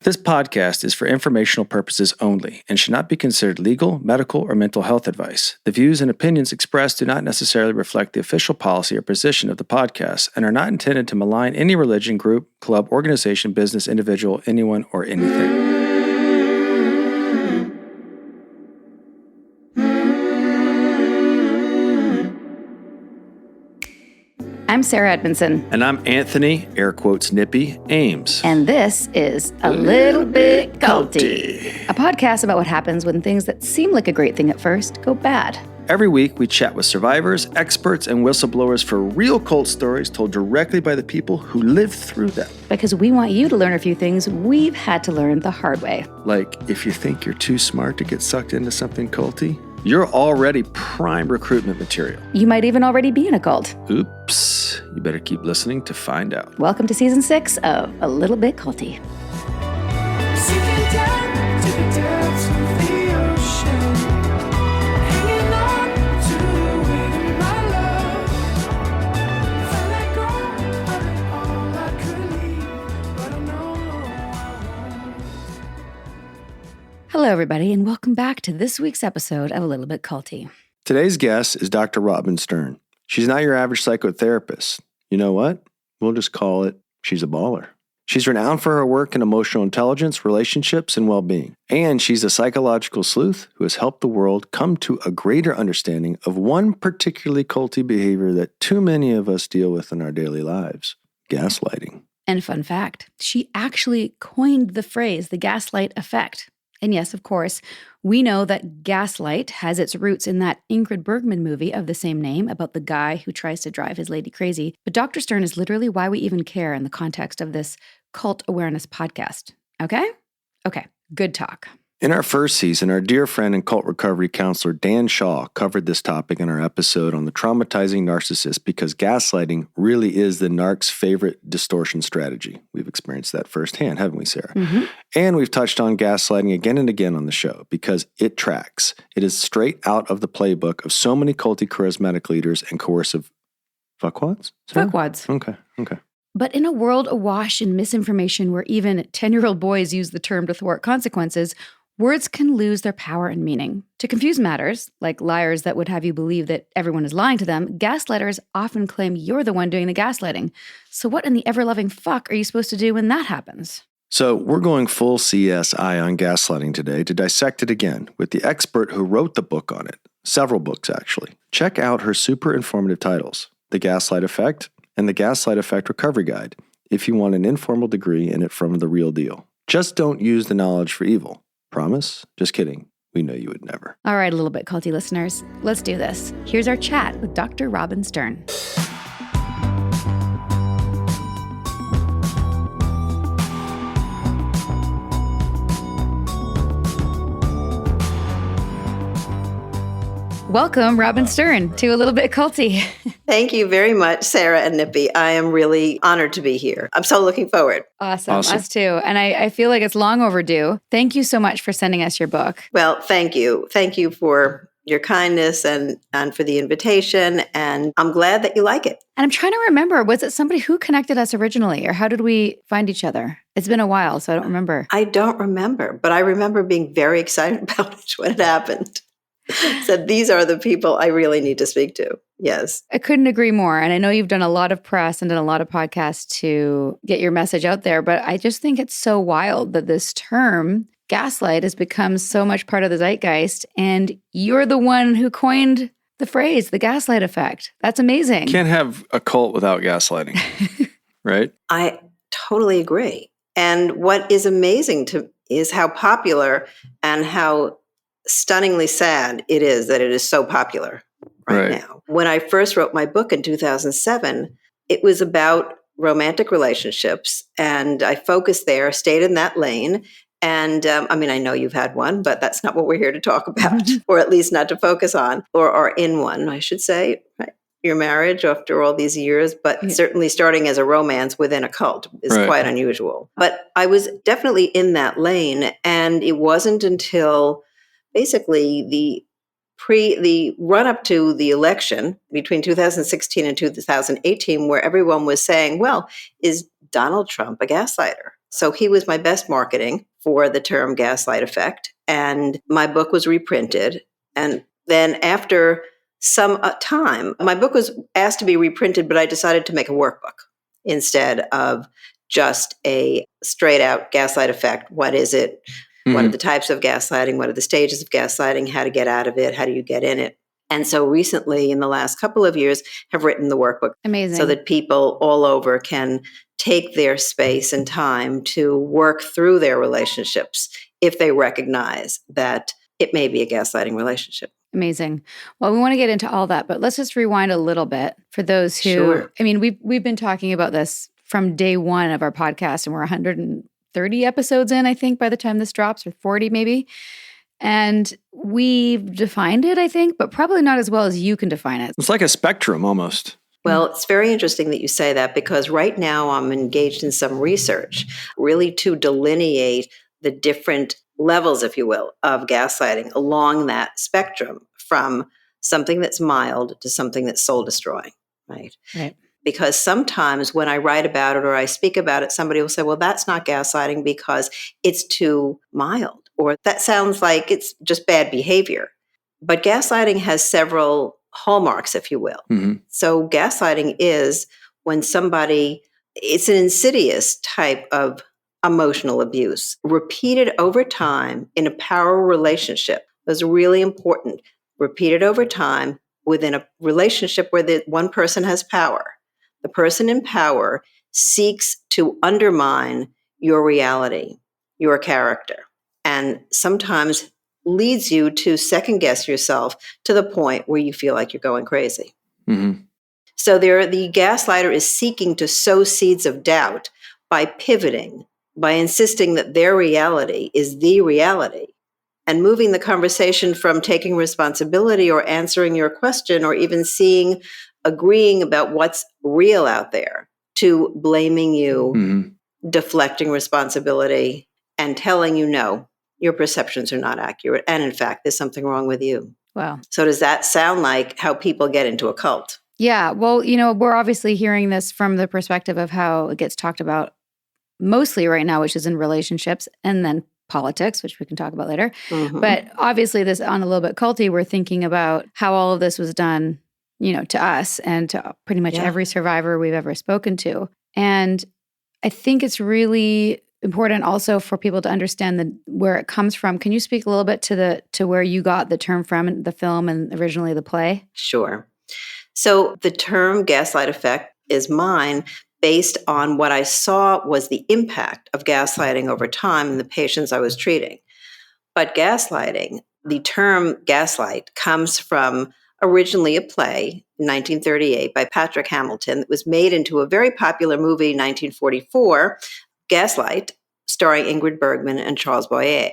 This podcast is for informational purposes only and should not be considered legal, medical, or mental health advice. The views and opinions expressed do not necessarily reflect the official policy or position of the podcast and are not intended to malign any religion, group, club, organization, business, individual, anyone, or anything. I'm Sarah Edmondson. And I'm Anthony, air quotes nippy, Ames. And this is A Little Bit Culty, a podcast about what happens when things that seem like a great thing at first go bad. Every week, we chat with survivors, experts, and whistleblowers for real cult stories told directly by the people who lived through them. Because we want you to learn a few things we've had to learn the hard way. Like, if you think you're too smart to get sucked into something culty, you're already prime recruitment material. You might even already be in a cult. Oops. You better keep listening to find out. Welcome to Season 6 of A Little Bit Culty. Hello, everybody, and welcome back to this week's episode of A Little Bit Culty. Today's guest is Dr. Robin Stern. She's not your average psychotherapist. You know what? We'll just call it, she's a baller. She's renowned for her work in emotional intelligence, relationships, and well-being. And she's a psychological sleuth who has helped the world come to a greater understanding of one particularly culty behavior that too many of us deal with in our daily lives: gaslighting. And fun fact, she actually coined the phrase, the gaslight effect. And yes, of course, we know that Gaslight has its roots in that Ingrid Bergman movie of the same name about the guy who tries to drive his lady crazy. But Dr. Stern is literally why we even care in the context of this cult awareness podcast. Okay? Okay, good talk. In our first season, our dear friend and cult recovery counselor Dan Shaw covered this topic in our episode on the traumatizing narcissist because gaslighting really is the narc's favorite distortion strategy. We've experienced that firsthand, haven't we, Sarah? Mm-hmm. And we've touched on gaslighting again and again on the show because it tracks. It is straight out of the playbook of so many culty charismatic leaders and coercive fuckwads? Fuckwads. Okay. But in a world awash in misinformation where even 10-year-old boys use the term to thwart consequences, words can lose their power and meaning. To confuse matters, like liars that would have you believe that everyone is lying to them, gaslighters often claim you're the one doing the gaslighting. So what in the ever-loving fuck are you supposed to do when that happens? So we're going full CSI on gaslighting today to dissect it again with the expert who wrote the book on it. Several books, actually. Check out her super informative titles, The Gaslight Effect and The Gaslight Effect Recovery Guide, if you want an informal degree in it from the real deal. Just don't use the knowledge for evil. Promise? Just kidding. We know you would never. All right, a little bit culty listeners. Let's do this. Here's our chat with Dr. Robin Stern. Welcome, Robin Stern, to A Little Bit Culty. Thank you very much, Sarah and Nippy. I am really honored to be here. I'm so looking forward. Awesome. Us too. And I feel like it's long overdue. Thank you so much for sending us your book. Well, thank you. Thank you for your kindness and for the invitation. And I'm glad that you like it. And I'm trying to remember, was it somebody who connected us originally, or how did we find each other? It's been a while, so I don't remember. I don't remember, but I remember being very excited about it when it happened. Said, these are the people I really need to speak to. Yes. I couldn't agree more. And I know you've done a lot of press and done a lot of podcasts to get your message out there, but I just think it's so wild that this term, gaslight, has become so much part of the zeitgeist. And you're the one who coined the phrase, the gaslight effect. That's amazing. Can't have a cult without gaslighting, right? I totally agree. And what is amazing is how popular and how stunningly sad it is that it is so popular right now. When I first wrote my book in 2007, it was about romantic relationships, and I focused there, stayed in that lane. And I know you've had one, but that's not what we're here to talk about, or at least not to focus on, or are in one, I should say. Right? Your marriage after all these years, but certainly starting as a romance within a cult is quite unusual. But I was definitely in that lane, and it wasn't until basically the run up to the election between 2016 and 2018, where everyone was saying, well, is Donald Trump a gaslighter? So he was my best marketing for the term gaslight effect. And my book was reprinted. And then after some time, my book was asked to be reprinted, but I decided to make a workbook instead of just a straight out gaslight effect. What is it? What are the types of gaslighting? What are the stages of gaslighting? How to get out of it? How do you get in it? And so recently, in the last couple of years, have written the workbook. Amazing. So that people all over can take their space and time to work through their relationships if they recognize that it may be a gaslighting relationship. Amazing. Well, we want to get into all that, but let's just rewind a little bit for those who, Sure. I mean, we've been talking about this from day one of our podcast, and we're 130 episodes in, I think, by the time this drops, or 40 maybe. And we've defined it, I think, but probably not as well as you can define it. It's like a spectrum almost. Well, it's very interesting that you say that, because right now I'm engaged in some research really to delineate the different levels, if you will, of gaslighting along that spectrum from something that's mild to something that's soul destroying, right? Right. Because sometimes when I write about it or I speak about it, somebody will say, well, that's not gaslighting because it's too mild, or that sounds like it's just bad behavior. But gaslighting has several hallmarks, if you will. So gaslighting is when somebody, it's an insidious type of emotional abuse, repeated over time in a power relationship. That's really important. Repeated over time within a relationship where the one person has power. The person in power seeks to undermine your reality, your character, and sometimes leads you to second guess yourself to the point where you feel like you're going crazy. So the gaslighter is seeking to sow seeds of doubt by pivoting, by insisting that their reality is the reality, and moving the conversation from taking responsibility or answering your question or even agreeing about what's real out there, to blaming you, deflecting responsibility, and telling you, no, your perceptions are not accurate. And in fact, there's something wrong with you. Wow. So does that sound like how people get into a cult? Yeah. Well, we're obviously hearing this from the perspective of how it gets talked about mostly right now, which is in relationships, and then politics, which we can talk about later. But obviously this on a little bit culty, we're thinking about how all of this was done, to us and to pretty much every survivor we've ever spoken to. And I think it's really important also for people to understand where it comes from. Can you speak a little bit to where you got the term from in the film and originally the play? Sure. So the term gaslight effect is mine based on what I saw was the impact of gaslighting over time in the patients I was treating. But gaslighting, the term gaslight, comes from originally a play in 1938 by Patrick Hamilton that was made into a very popular movie in 1944, Gaslight, starring Ingrid Bergman and Charles Boyer,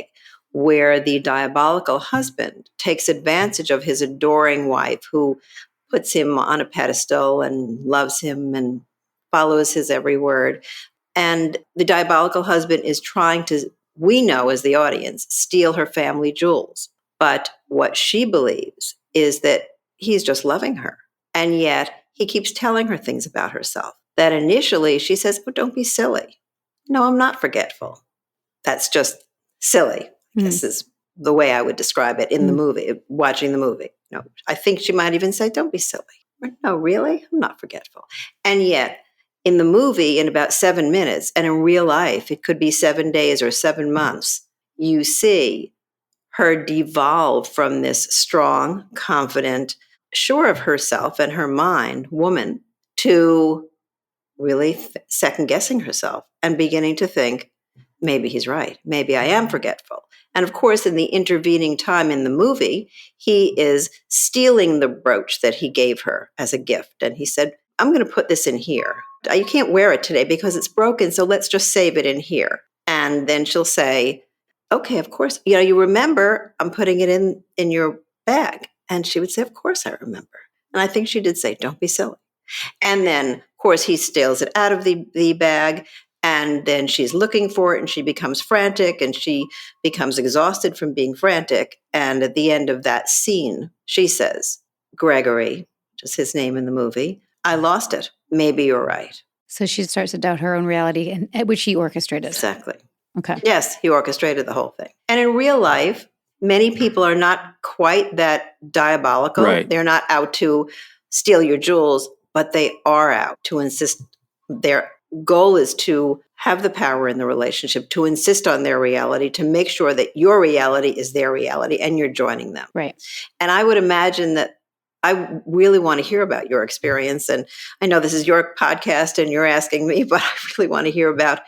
where the diabolical husband takes advantage of his adoring wife, who puts him on a pedestal and loves him and follows his every word. And the diabolical husband is trying to, we know as the audience, steal her family jewels. But what she believes is that he's just loving her. And yet he keeps telling her things about herself that initially she says, oh, don't be silly. No, I'm not forgetful. That's just silly. This is the way I would describe it in the movie, watching the movie. I think she might even say, don't be silly. Or, no, really? I'm not forgetful. And yet, in the movie, in about 7 minutes, and in real life, it could be 7 days or 7 months, you see her devolve from this strong, confident, sure of herself and her mind woman to really second guessing herself and beginning to think, maybe he's right. Maybe I am forgetful. And of course, in the intervening time in the movie, he is stealing the brooch that he gave her as a gift. And he said, I'm going to put this in here. You can't wear it today because it's broken, so let's just save it in here. And then she'll say, okay, of course. You remember I'm putting it in your bag. And she would say, of course I remember. And I think she did say, don't be silly. And then, of course, he steals it out of the bag. And then she's looking for it and she becomes frantic and she becomes exhausted from being frantic. And at the end of that scene, she says, Gregory, which is his name in the movie, I lost it. Maybe you're right. So she starts to doubt her own reality, and which he orchestrated. Exactly. Okay. Yes, he orchestrated the whole thing. And in real life, many people are not quite that diabolical. Right. They're not out to steal your jewels, but they are out to insist. Their goal is to have the power in the relationship, to insist on their reality, to make sure that your reality is their reality and you're joining them. Right. And I would imagine that I really want to hear about your experience. And I know this is your podcast and you're asking me, but I really want to hear about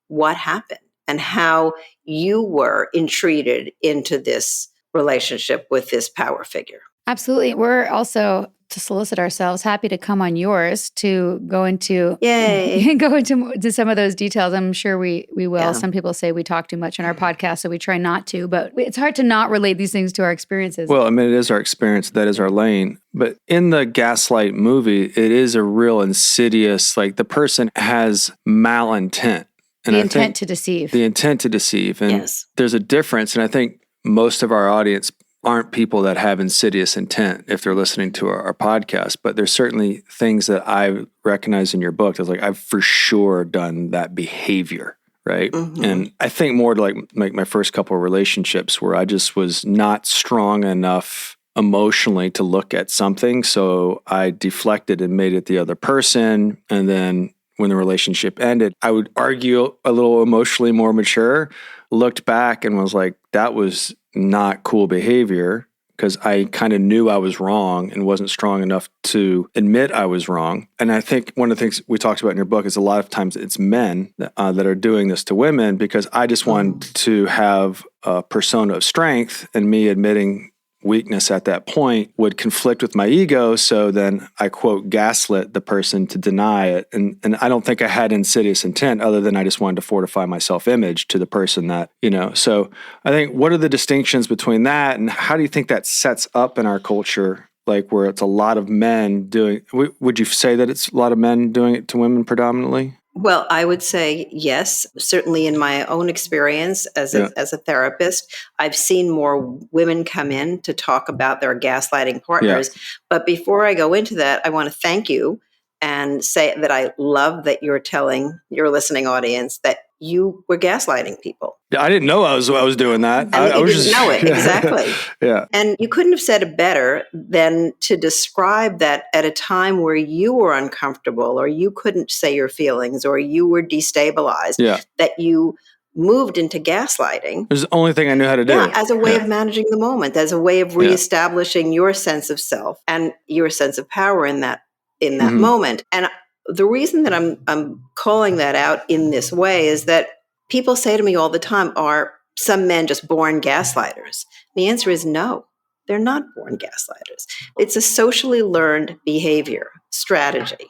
what happened and how you were entreated into this relationship with this power figure. Absolutely. We're also, to solicit ourselves, happy to come on yours to go into Yay. go into some of those details. I'm sure we will. Yeah. Some people say we talk too much on our podcast, so we try not to, but it's hard to not relate these things to our experiences. Well, I mean, it is our experience. That is our lane. But in the Gaslight movie, it is a real insidious, like the person has malintent. And the intent to deceive. The intent to deceive. And Yes. there's a difference. And I think most of our audience aren't people that have insidious intent if they're listening to our podcast. But there's certainly things that I recognize in your book that's like, I've for sure done that behavior. Right. Mm-hmm. And I think more to like my first couple of relationships where I just was not strong enough emotionally to look at something. So I deflected and made it the other person. And then when the relationship ended, I would argue a little emotionally more mature, looked back and was like, that was not cool behavior because I kind of knew I was wrong and wasn't strong enough to admit I was wrong. And I think one of the things we talked about in your book is a lot of times it's men that are doing this to women because I just wanted to have a persona of strength, and me admitting weakness at that point would conflict with my ego. So then I quote gaslit the person to deny it. And I don't think I had insidious intent other than I just wanted to fortify my self-image to the person that, so I think what are the distinctions between that and how do you think that sets up in our culture? Like where it's a lot of men doing, would you say that it's a lot of men doing it to women predominantly? Well, I would say yes. Certainly in my own experience as a therapist, I've seen more women come in to talk about their gaslighting partners. Yeah. But before I go into that, I want to thank you and say that I love that you're telling your listening audience that you were gaslighting people. Yeah, I didn't know I was doing that. And I you was didn't know it, exactly. Yeah. And you couldn't have said it better than to describe that at a time where you were uncomfortable or you couldn't say your feelings or you were destabilized, that you moved into gaslighting. It was the only thing I knew how to do. Yeah, as a way of managing the moment, as a way of reestablishing your sense of self and your sense of power in that moment. And the reason that I'm calling that out in this way is that people say to me all the time, are some men just born gaslighters? The answer is no, they're not born gaslighters. It's a socially learned behavior strategy.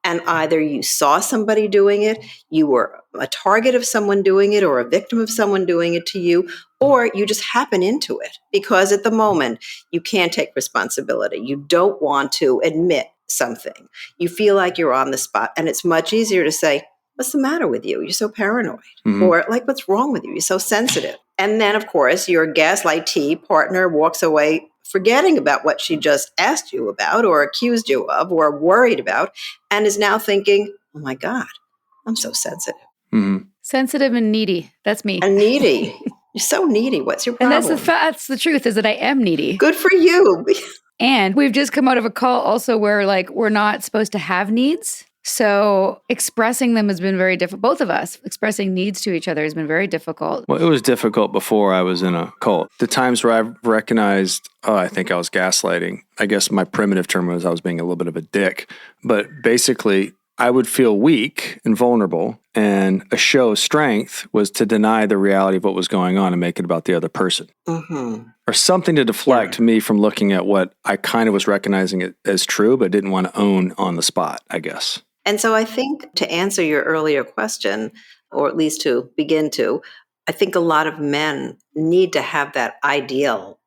And either you saw somebody doing it, you were a target of someone doing it or a victim of someone doing it to you, or you just happen into it because at the moment you can't take responsibility. You don't want to admit something. You feel like you're on the spot, and it's much easier to say, what's the matter with you? You're so paranoid. Mm-hmm. Or like, what's wrong with you? You're so sensitive. And then, of course, your gaslightee partner walks away forgetting about what she just asked you about or accused you of or worried about and is now thinking, oh my God, I'm so sensitive. Mm-hmm. Sensitive and needy. That's me. And needy. You're so needy. What's your problem? And that's the truth, is that I am needy. Good for you. And we've just come out of a call also where like we're not supposed to have needs. So expressing them has been very difficult. Both of us expressing needs to each other has been very difficult. Well, it was difficult before I was in a cult. The times where I've recognized, I think I was gaslighting. I guess my primitive term was I was being a little bit of a dick. But basically, I would feel weak and vulnerable. And a show of strength was to deny the reality of what was going on and make it about the other person. Mm-hmm. Or something to deflect me from looking at what I kind of was recognizing it as true, but didn't want to own on the spot, I guess. And so I think to answer your earlier question, or at least to begin to, I think a lot of men need to have that ideal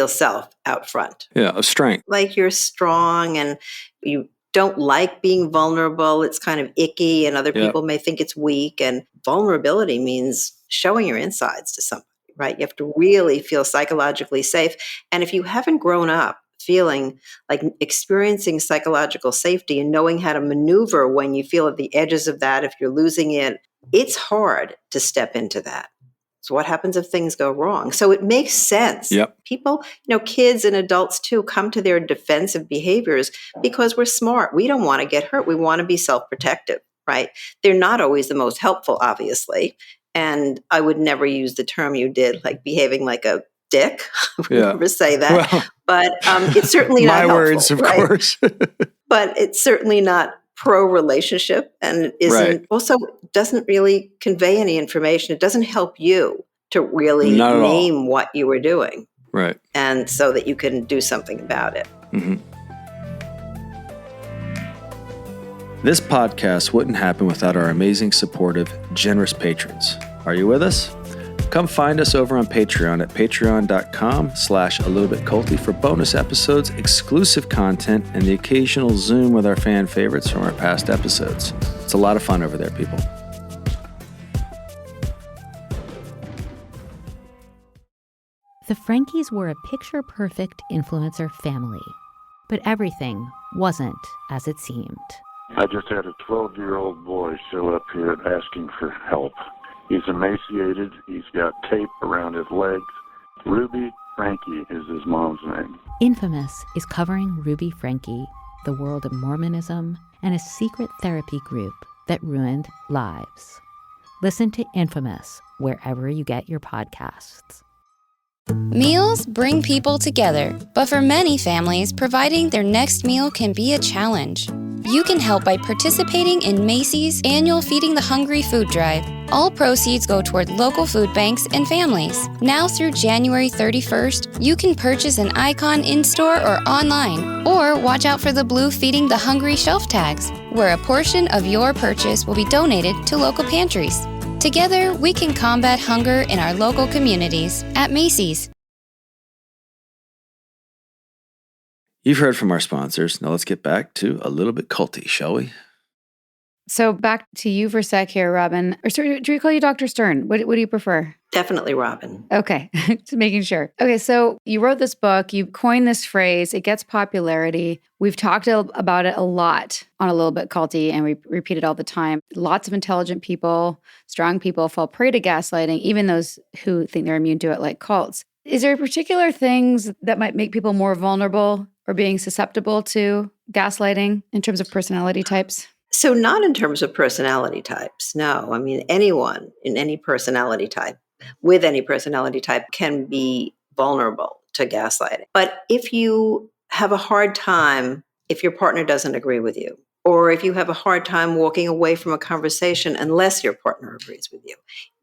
self out front. Yeah, of strength. Like you're strong and you don't like being vulnerable. It's kind of icky and other people may think it's weak. And vulnerability means showing your insides to somebody, right? You have to really feel psychologically safe. And if you haven't grown up feeling, like experiencing psychological safety and knowing how to maneuver when you feel at the edges of that, if you're losing it, it's hard to step into that. So what happens if things go wrong? So it makes sense. Yep. People, kids and adults too, come to their defensive behaviors because we're smart. We don't want to get hurt. We want to be self-protective, right? They're not always the most helpful, obviously. And I would never use the term you did, like behaving like a dick. I would never say that. Well, but it's certainly not helpful. My words, of course. But it's certainly not pro-relationship, and it isn't also doesn't really convey any information. It doesn't help you to really name what you were doing. Right. And so that you can do something about it. Mm-hmm. This podcast wouldn't happen without our amazing, supportive, generous patrons. Are you with us? Come find us over on Patreon at patreon.com/alittlebitculty for bonus episodes, exclusive content, and the occasional Zoom with our fan favorites from our past episodes. It's a lot of fun over there, people. The Frankies were a picture-perfect influencer family, but everything wasn't as it seemed. I just had a 12-year-old boy show up here asking for help. He's emaciated. He's got tape around his legs. Ruby Frankie is his mom's name. Infamous is covering Ruby Frankie, the world of Mormonism, and a secret therapy group that ruined lives. Listen to Infamous wherever you get your podcasts. Meals bring people together, but for many families, providing their next meal can be a challenge. You can help by participating in Macy's annual Feeding the Hungry food drive. All proceeds go toward local food banks and families. Now through January 31st, you can purchase an icon in-store or online, or watch out for the blue Feeding the Hungry shelf tags, where a portion of your purchase will be donated to local pantries. Together, we can combat hunger in our local communities at Macy's. You've heard from our sponsors. Now let's get back to A Little Bit Culty, shall we? So back to you for a sec here, Robin. Or do we call you Dr. Stern? What do you prefer? Definitely Robin. Okay, just making sure. Okay, so you wrote this book, you coined this phrase, it gets popularity. We've talked about it a lot on A Little Bit Culty, and we repeat it all the time. Lots of intelligent people, strong people fall prey to gaslighting, even those who think they're immune to it, like cults. Is there particular things that might make people more vulnerable or being susceptible to gaslighting in terms of personality types? So not in terms of personality types, no. I mean, anyone in any personality type, with any personality type, can be vulnerable to gaslighting. But if you have a hard time, if your partner doesn't agree with you, or if you have a hard time walking away from a conversation unless your partner agrees with you,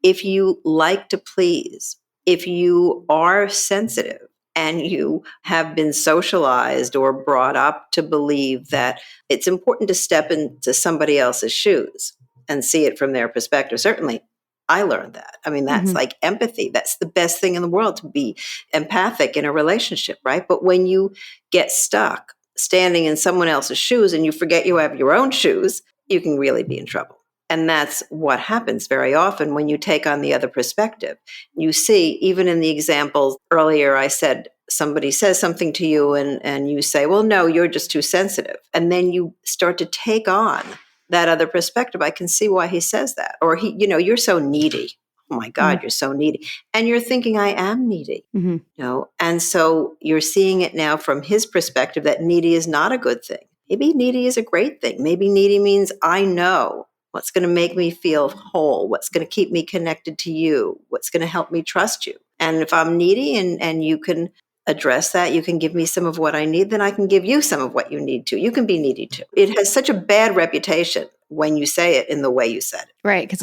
if you like to please, if you are sensitive, and you have been socialized or brought up to believe that it's important to step into somebody else's shoes and see it from their perspective. Certainly, I learned that. I mean, that's like empathy. That's the best thing in the world, to be empathic in a relationship, right? But when you get stuck standing in someone else's shoes and you forget you have your own shoes, you can really be in trouble. And that's what happens very often when you take on the other perspective. You see, even in the examples earlier, I said, somebody says something to you and you say, well, no, you're just too sensitive. And then you start to take on that other perspective. I can see why he says that. Or you're so needy. Oh my God, you're so needy. And you're thinking, I am needy. And so you're seeing it now from his perspective that needy is not a good thing. Maybe needy is a great thing. Maybe needy means I know what's going to make me feel whole, what's going to keep me connected to you, what's going to help me trust you. And if I'm needy and you can address that, you can give me some of what I need, then I can give you some of what you need too. You can be needy too. It has such a bad reputation when you say it in the way you said it. Right, because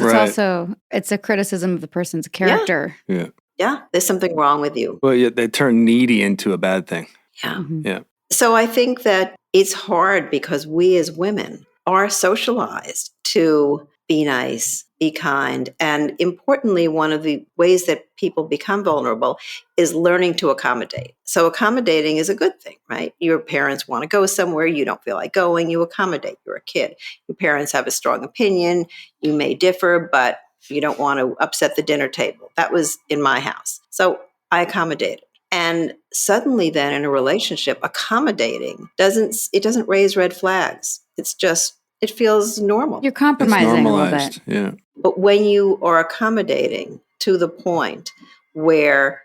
it's a criticism of the person's character. Yeah, there's something wrong with you. Well, yeah, they turn needy into a bad thing. Yeah. Yeah. So I think that it's hard because we as women are socialized to be nice, be kind. And importantly, one of the ways that people become vulnerable is learning to accommodate. So accommodating is a good thing, right? Your parents want to go somewhere, you don't feel like going, you accommodate. You're a kid. Your parents have a strong opinion, you may differ, but you don't want to upset the dinner table. That was in my house. So I accommodated. And suddenly then in a relationship, accommodating doesn't raise red flags. It feels normal. You're It's compromising a little normalized. bit. Yeah. But when you are accommodating to the point where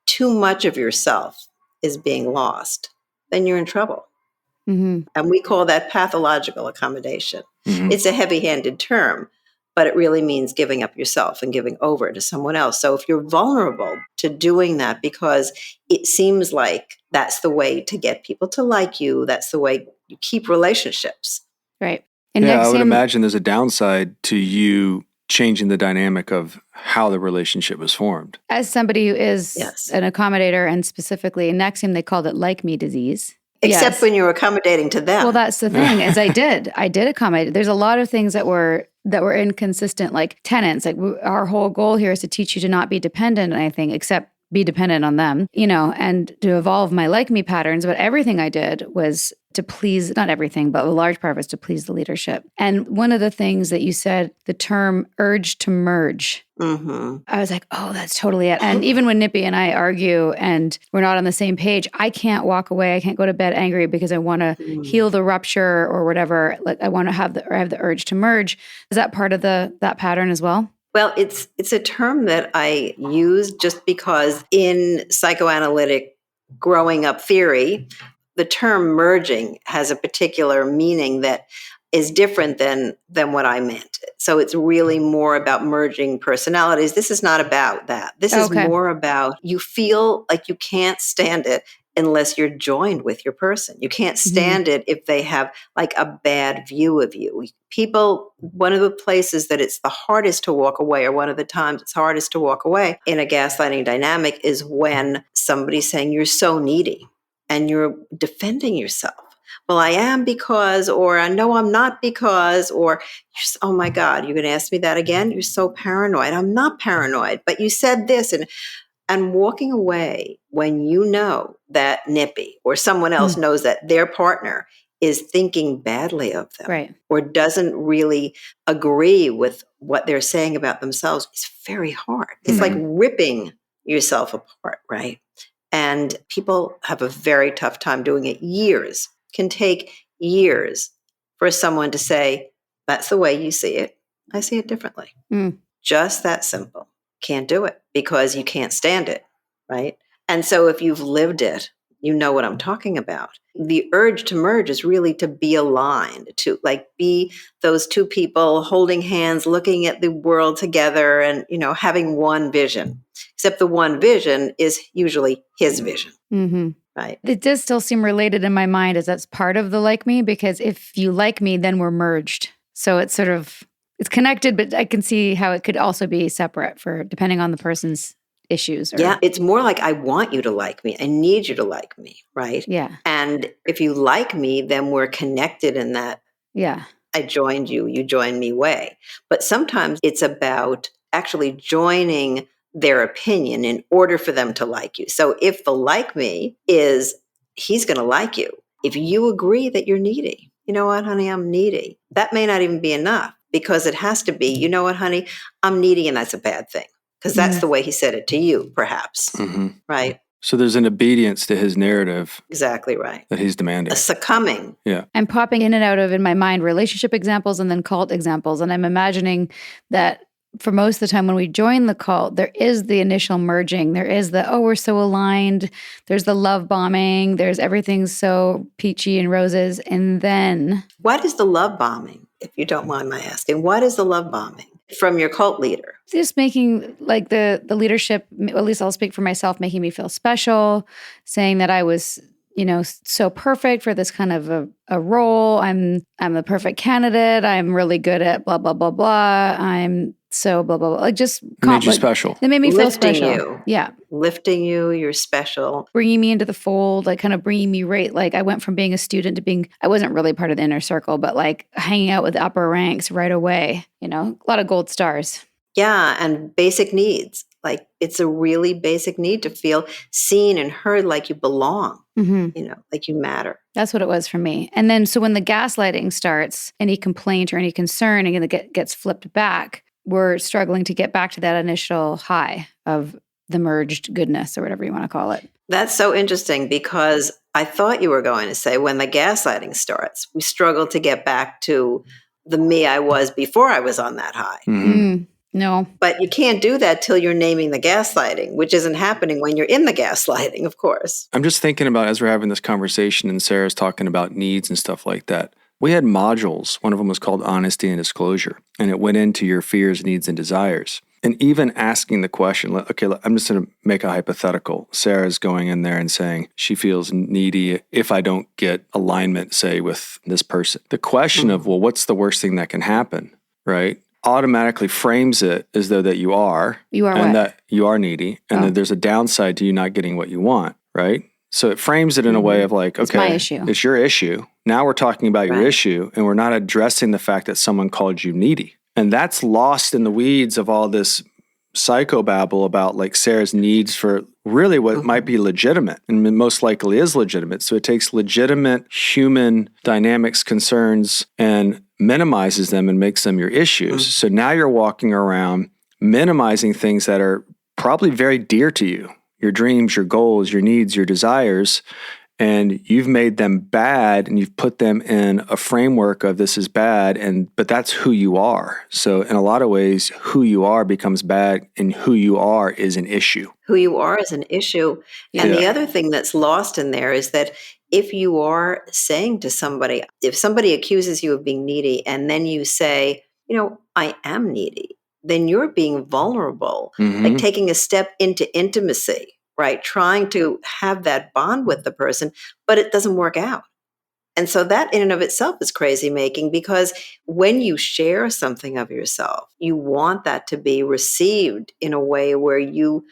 too much of yourself is being lost, then you're in trouble. Mm-hmm. And we call that pathological accommodation. Mhm. It's a heavy-handed term, but it really means giving up yourself and giving over to someone else. So if you're vulnerable to doing that because it seems like that's the way to get people to like you, that's the way you keep relationships. Right. And Yeah, I would Nexium, imagine there's a downside to you changing the dynamic of how the relationship was formed. as somebody who is Yes. an accommodator, and specifically in Nexium, they called it like me disease. Except Yes. when you're accommodating to them. Well, that's the thing is I did accommodate. There's a lot of things that were inconsistent, like tenants. Like our whole goal here is to teach you to not be dependent on anything except be dependent on them, and to evolve my like me patterns. But everything I did was to please, not everything, but a large part was to please the leadership. And one of the things that you said, the term urge to merge, Mm-hmm. I was like, oh, that's totally it. And even when Nippy and I argue and we're not on the same page, I can't walk away. I can't go to bed angry because I want to heal the rupture or whatever. Like I want to have the urge to merge. Is that part of that pattern as well? Well, it's a term that I use just because in psychoanalytic growing up theory, the term merging has a particular meaning that is different than what I meant. So it's really more about merging personalities. This is not about that. This is more about you feel like you can't stand it unless you're joined with your person. You can't stand it if they have like a bad view of you. People, one of the places that it's the hardest to walk away, or one of the times it's hardest to walk away in a gaslighting dynamic, is when somebody's saying you're so needy and you're defending yourself. Well, I am because, or I know I'm not because, or oh my God, you're going to ask me that again? You're so paranoid. I'm not paranoid, but you said this. And walking away when you know that Nippy or someone else knows that their partner is thinking badly of them, Right. or doesn't really agree with what they're saying about themselves, is very hard. It's like ripping yourself apart, right? And people have a very tough time doing it. Years can take years for someone to say, that's the way you see it. I see it differently. Just that simple. Can't do it because you can't stand it, right? And so if you've lived it, you know what I'm talking about. The urge to merge is really to be aligned, to like be those two people holding hands, looking at the world together and, having one vision. Except the one vision is usually his vision. Mm-hmm. Right. It does still seem related in my mind as that's part of the like me, because if you like me, then we're merged. So it's sort of, it's connected, but I can see how it could also be separate for depending on the person's issues. Yeah, it's more like I want you to like me. I need you to like me, right? Yeah. And if you like me, then we're connected in that. Yeah. I joined you, you joined me way. But sometimes it's about actually joining their opinion in order for them to like you. So if the like me is, he's going to like you. If you agree that you're needy, you know what, honey, I'm needy. That may not even be enough, because it has to be, you know what, honey, I'm needy and that's a bad thing. Because that's the way he said it to you, perhaps. Right? So there's an obedience to his narrative. Exactly right. That he's demanding. A succumbing. Yeah. I'm popping in and out of, in my mind, relationship examples and then cult examples. And I'm imagining that for most of the time when we join the cult, there is the initial merging. There is the, oh, we're so aligned. There's the love bombing. There's everything so peachy and roses. And then... What is the love bombing, if you don't mind my asking? What is the love bombing from your cult leader? Just making like the leadership, at least I'll speak for myself, making me feel special, saying that I was, so perfect for this kind of a role. I'm the perfect candidate. I'm really good at blah, blah, blah, blah. I'm so blah, blah, blah. Like just made you special. It made me feel Lifting special. you. Yeah. Lifting you, you're special. Bringing me into the fold, like kind of bringing me right. Like I went from being a student to being, I wasn't really part of the inner circle, but like hanging out with the upper ranks right away, a lot of gold stars. Yeah, and basic needs. Like it's a really basic need to feel seen and heard, like you belong, like you matter. That's what it was for me. And then, so when the gaslighting starts, any complaint or any concern and it gets flipped back, we're struggling to get back to that initial high of the merged goodness or whatever you want to call it. That's so interesting because I thought you were going to say when the gaslighting starts, we struggle to get back to the me I was before I was on that high. No. But you can't do that till you're naming the gaslighting, which isn't happening when you're in the gaslighting, of course. I'm just thinking about, as we're having this conversation and Sarah's talking about needs and stuff like that, we had modules. One of them was called honesty and disclosure, and it went into your fears, needs, and desires. And even asking the question, okay, I'm just going to make a hypothetical. Sarah's going in there and saying she feels needy if I don't get alignment, say, with this person. The question of, well, what's the worst thing that can happen, right? Automatically frames it as though that you are. You are and what? That you are needy, and that there's a downside to you not getting what you want, right? So it frames it in a way of like, It's okay, my issue. It's your issue. Now we're talking about your issue, and we're not addressing the fact that someone called you needy. And that's lost in the weeds of all this psychobabble about like Sarah's needs for really what might be legitimate and most likely is legitimate. So it takes legitimate human dynamics, concerns, and minimizes them and makes them your issues. So now you're walking around minimizing things that are probably very dear to you, your dreams, your goals, your needs, your desires, and you've made them bad and you've put them in a framework of this is bad, but that's who you are. So in a lot of ways, who you are becomes bad and who you are is an issue. Who you are is an issue. And the other thing that's lost in there is that if you are saying to somebody, if somebody accuses you of being needy and then you say, I am needy, then you're being vulnerable, like taking a step into intimacy. Right, trying to have that bond with the person, but it doesn't work out. And so that in and of itself is crazy making, because when you share something of yourself, you want that to be received in a way where you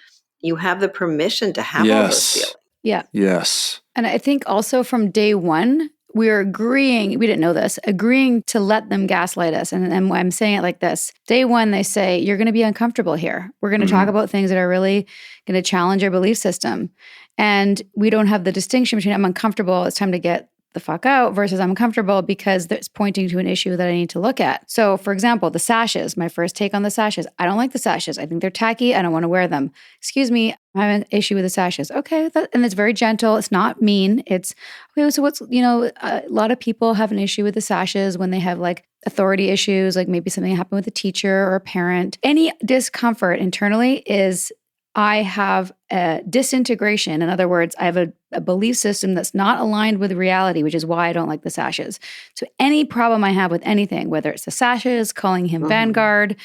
have the permission to have all those feelings. Yeah. Yes. And I think also from day one, we're agreeing, we didn't know this, agreeing to let them gaslight us. And I'm saying it like this. Day one, they say, you're going to be uncomfortable here. We're going to talk about things that are really going to challenge your belief system. And we don't have the distinction between I'm uncomfortable, it's time to get the fuck out, versus I'm comfortable because it's pointing to an issue that I need to look at. So for example, the sashes, my first take on the sashes. I don't like the sashes. I think they're tacky. I don't want to wear them. Excuse me, I have an issue with the sashes. Okay, and it's very gentle. It's not mean. It's, okay, so what's, a lot of people have an issue with the sashes when they have like authority issues, like maybe something happened with a teacher or a parent. Any discomfort internally is I have a disintegration. In other words, I have a belief system that's not aligned with reality, which is why I don't like the sashes. So any problem I have with anything, whether it's the sashes, calling him Vanguard,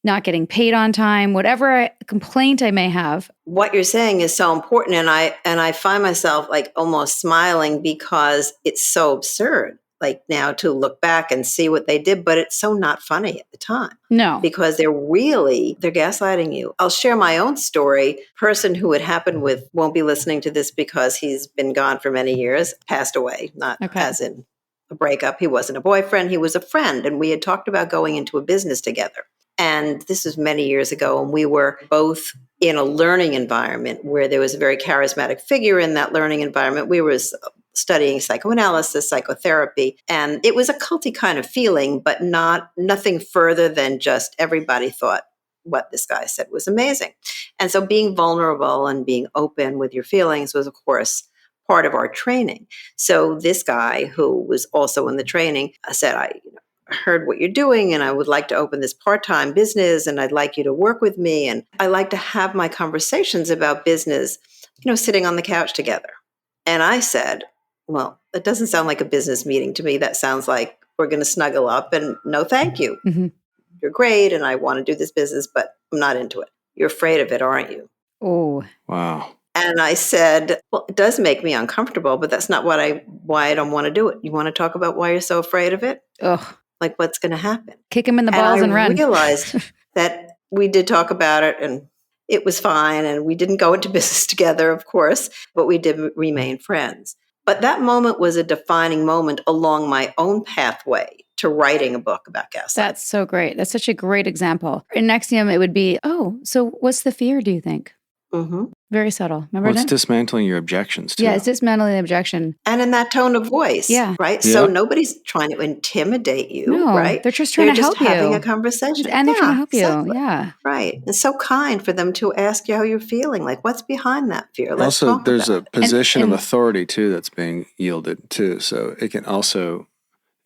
not getting paid on time, whatever complaint I may have. What you're saying is so important. And I find myself like almost smiling because it's so absurd. Like now to look back and see what they did, but it's so not funny at the time. No. Because they're gaslighting you. I'll share my own story. Person who it happened with won't be listening to this because he's been gone for many years, passed away, not as in a breakup. He wasn't a boyfriend, he was a friend. And we had talked about going into a business together. And this was many years ago. And we were both in a learning environment where there was a very charismatic figure in that learning environment. We were studying psychoanalysis, psychotherapy, and it was a culty kind of feeling, but nothing further than just everybody thought what this guy said was amazing. And so being vulnerable and being open with your feelings was, of course, part of our training. So this guy who was also in the training said, I heard what you're doing and I would like to open this part-time business and I'd like you to work with me. And I like to have my conversations about business, sitting on the couch together. And I said, well, it doesn't sound like a business meeting to me. That sounds like we're going to snuggle up and no, thank you. You're great. And I want to do this business, but I'm not into it. You're afraid of it, aren't you? Oh, wow. And I said, well, it does make me uncomfortable, but that's not why I don't want to do it. You want to talk about why you're so afraid of it? Ugh. Like what's going to happen? Kick him in the balls and run. I realized that we did talk about it and it was fine. And we didn't go into business together, of course, but we did remain friends. But that moment was a defining moment along my own pathway to writing a book about gaslighting. That's so great. That's such a great example. In Nexium, it would be, so what's the fear, do you think? Very subtle. Remember Well, it's that? dismantling your objections, too. Yeah, it's dismantling the objection. And in that tone of voice, Yeah. right? Yeah. So nobody's trying to intimidate you, No, right? they're just trying to help you. having a conversation. And they're trying to help exactly. you. Yeah. Right. It's so kind for them to ask you how you're feeling. Like, what's behind that fear? Let's Also, talk there's about a it. position And- of authority, too, that's being yielded, too. So it can also,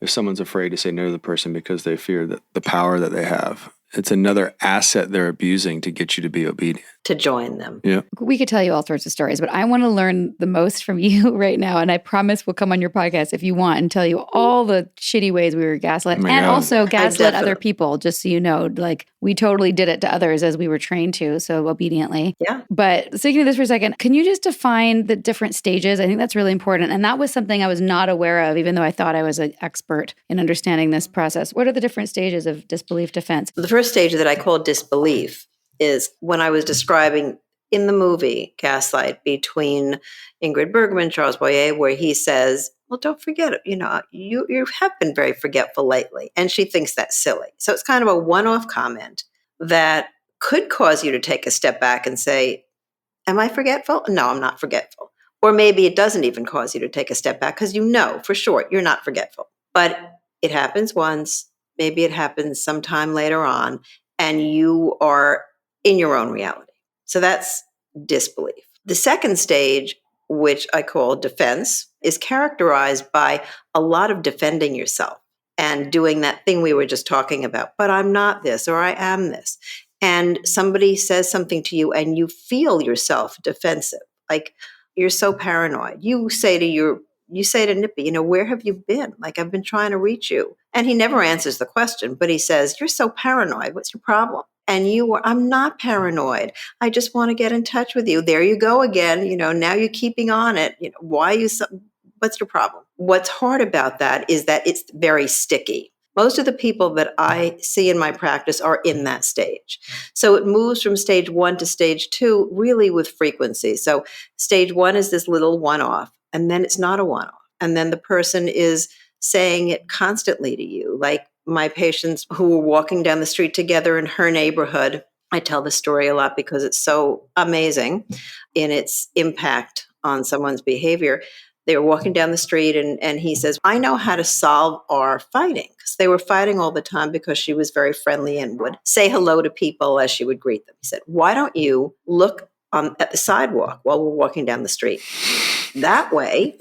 if someone's afraid to say no to the person because they fear that the power that they have, it's another asset they're abusing to get you to be obedient. To join them. Yeah. We could tell you all sorts of stories, but I want to learn the most from you right now. And I promise we'll come on your podcast if you want and tell you all the shitty ways we were gaslit Oh my and God. also gaslit other definitely- people, just so you know, like we totally did it to others as we were trained to, so obediently. Yeah. But sticking to this for a second, can you just define the different stages? I think that's really important. And that was something I was not aware of, even though I thought I was an expert in understanding this process. What are the different stages of disbelief defense? The first stage that I call disbelief is when I was describing in the movie Gaslight between Ingrid Bergman and Charles Boyer, where he says, well, don't forget it. You have been very forgetful lately. And she thinks that's silly. So it's kind of a one-off comment that could cause you to take a step back and say, am I forgetful? No, I'm not forgetful. Or maybe it doesn't even cause you to take a step back because you know for sure you're not forgetful. But it happens once, maybe it happens sometime later on, and you are in your own reality. So that's disbelief. The second stage, which I call defense, is characterized by a lot of defending yourself and doing that thing we were just talking about. But I'm not this, or I am this. And somebody says something to you and you feel yourself defensive, like you're so paranoid. You say to Nippy, where have you been? Like, I've been trying to reach you. And he never answers the question, but he says, you're so paranoid. What's your problem? And I'm not paranoid. I just want to get in touch with you. There you go again. Now you're keeping on it. Why are you what's your problem? What's hard about that is that it's very sticky. Most of the people that I see in my practice are in that stage. So it moves from stage 1 to stage 2 really with frequency. So stage 1 is this little one-off, and then it's not a one-off. And then the person is saying it constantly to you. Like my patients who were walking down the street together in her neighborhood. I tell the story a lot because it's so amazing in its impact on someone's behavior. They were walking down the street and he says, I know how to solve our fighting. Because they were fighting all the time because she was very friendly and would say hello to people as she would greet them. He said, why don't you look at the sidewalk while we're walking down the street? That way,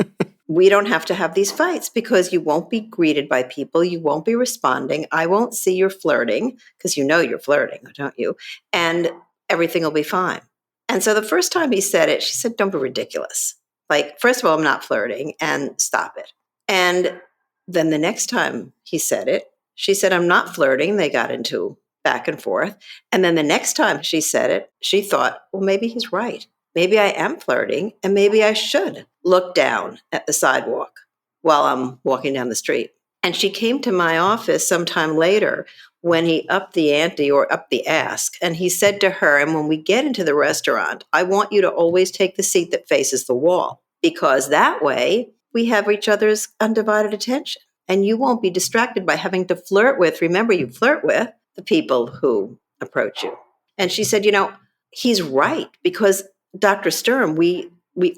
we don't have to have these fights because you won't be greeted by people. You won't be responding. I won't see you're flirting because you're flirting, don't you? And everything will be fine. And so the first time he said it, she said, don't be ridiculous. Like, first of all, I'm not flirting and stop it. And then the next time he said it, she said, I'm not flirting. They got into back and forth. And then the next time she said it, she thought, well, maybe he's right. Maybe I am flirting and maybe I should look down at the sidewalk while I'm walking down the street. And she came to my office sometime later when he upped the ante or upped the ask. And he said to her, and when we get into the restaurant, I want you to always take the seat that faces the wall because that way we have each other's undivided attention and you won't be distracted by having to flirt with, remember you flirt with the people who approach you. And she said, he's right because Dr. Sturm, we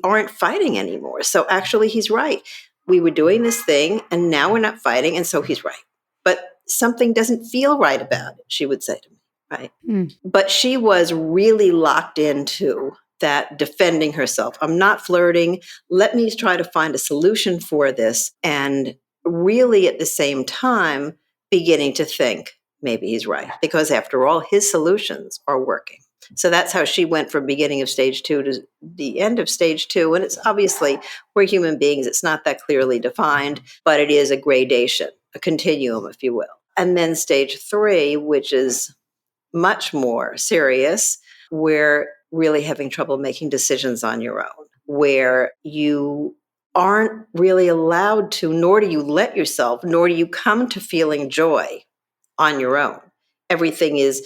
aren't fighting anymore. So actually he's right. We were doing this thing and now we're not fighting. And so he's right. But something doesn't feel right about it, she would say to me, right? Mm. But she was really locked into that defending herself. I'm not flirting. Let me try to find a solution for this. And really at the same time, beginning to think maybe he's right. Because after all, his solutions are working. So that's how she went from beginning of stage 2 to the end of stage 2. And it's obviously, we're human beings. It's not that clearly defined, but it is a gradation, a continuum, if you will. And then stage 3, which is much more serious, where really having trouble making decisions on your own, where you aren't really allowed to, nor do you let yourself, nor do you come to feeling joy on your own. Everything is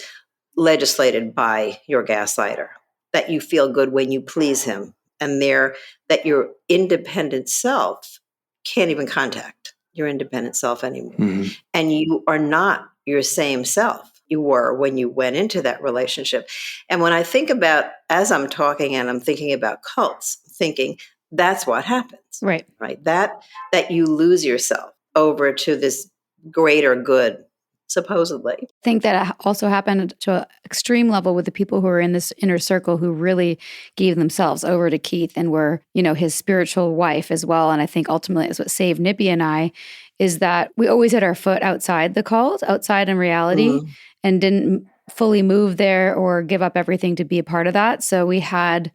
legislated by your gaslighter, that you feel good when you please him, and that your independent self can't even contact your independent self anymore. Mm-hmm. And you are not your same self. you were when you went into that relationship. And when I think about, as I'm talking and I'm thinking about cults, thinking that's what happens, Right. That you lose yourself over to this greater good, supposedly. I think that also happened to an extreme level with the people who were in this inner circle who really gave themselves over to Keith and were, his spiritual wife as well. And I think ultimately it's what saved Nippy and I, is that we always had our foot outside the cult, outside in reality, and didn't fully move there or give up everything to be a part of that. So we had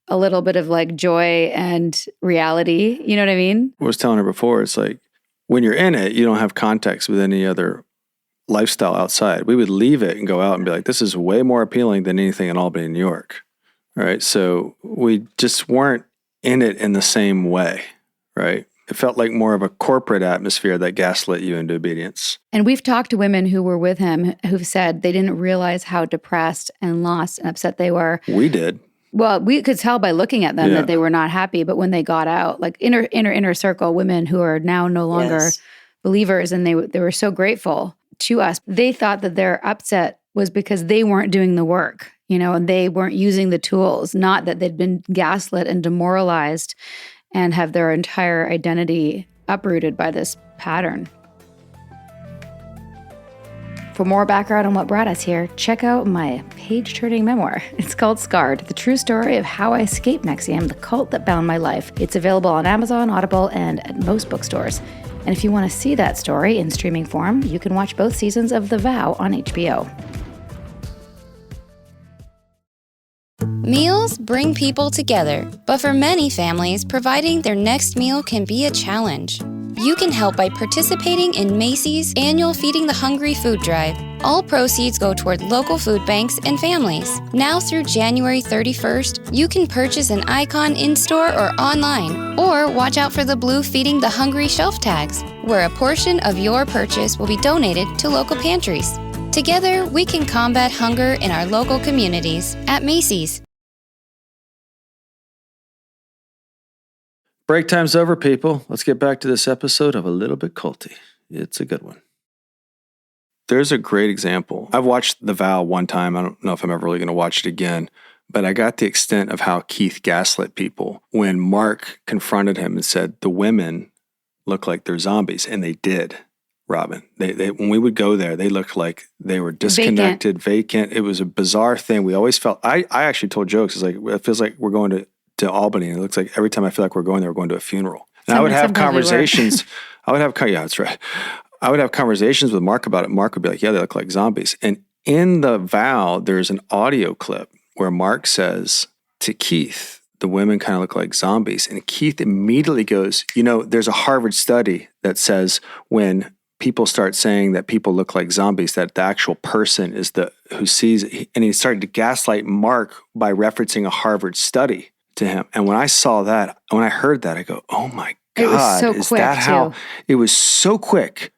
a little bit of like joy and reality. You know what I mean? I was telling her before, it's like when you're in it, you don't have context with any other lifestyle outside. We would leave it and go out and be like, this is way more appealing than anything in Albany, New York. All right. So we just weren't in it in the same way. Right. It felt like more of a corporate atmosphere that gaslit you into obedience. And we've talked to women who were with him who've said they didn't realize how depressed and lost and upset they were. We did. Well, we could tell by looking at them that they were not happy. But when they got out, like inner circle women who are now no longer believers, and they were so grateful to us. They thought that their upset was because they weren't doing the work, and they weren't using the tools, not that they'd been gaslit and demoralized and have their entire identity uprooted by this pattern. For more background on what brought us here, check out my page-turning memoir. It's called Scarred, the true story of how I escaped NXIVM, the cult that bound my life. It's available on Amazon, Audible, and at most bookstores. And if you want to see that story in streaming form, you can watch both seasons of The Vow on HBO. Meals bring people together, but for many families, providing their next meal can be a challenge. You can help by participating in Macy's annual Feeding the Hungry food drive. All proceeds go toward local food banks and families. Now through January 31st, you can purchase an icon in-store or online, or watch out for the blue Feeding the Hungry shelf tags, where a portion of your purchase will be donated to local pantries. Together, we can combat hunger in our local communities at Macy's. Break time's over, people. Let's get back to this episode of A Little Bit Culty. It's a good one. There's a great example. I've watched The Vow one time. I don't know if I'm ever really going to watch it again, but I got the extent of how Keith gaslit people when Mark confronted him and said, the women look like they're zombies. And they did, Robin. They when we would go there, they looked like they were disconnected, vacant. It was a bizarre thing. We always felt, I actually told jokes. It's like, it feels like we're going to Albany. And it looks like every time I feel like we're going there, we're going to a funeral. And I would have conversations. That's right. I would have conversations with Mark about it. Mark would be like, yeah, they look like zombies. And in The Vow, there's an audio clip where Mark says to Keith, the women kind of look like zombies. And Keith immediately goes, there's a Harvard study that says when people start saying that people look like zombies, that the actual person is who sees it. And he started to gaslight Mark by referencing a Harvard study to him. And when I saw that, when I heard that, I go, oh my God, it was so is quick that how too. It was so quick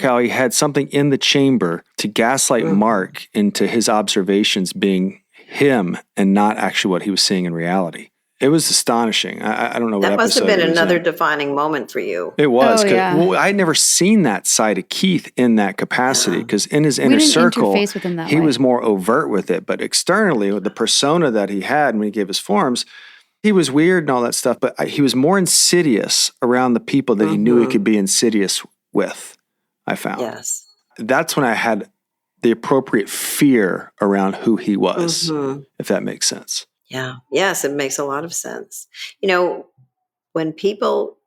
how he had something in the chamber to gaslight Mark into his observations being him and not actually what he was seeing in reality. It was astonishing. I don't know what that must have episode been it was another in. defining moment for you. It was. Oh, yeah. I'd never seen that side of Keith in that capacity because in his We inner didn't circle, interface with him that he way. was more overt with it. But externally, with the persona that he had when he gave his forms, he was weird and all that stuff. But he was more insidious around the people that he knew he could be insidious with, I found. Yes. That's when I had the appropriate fear around who he was, if that makes sense. Yeah. Yes, it makes a lot of sense. When people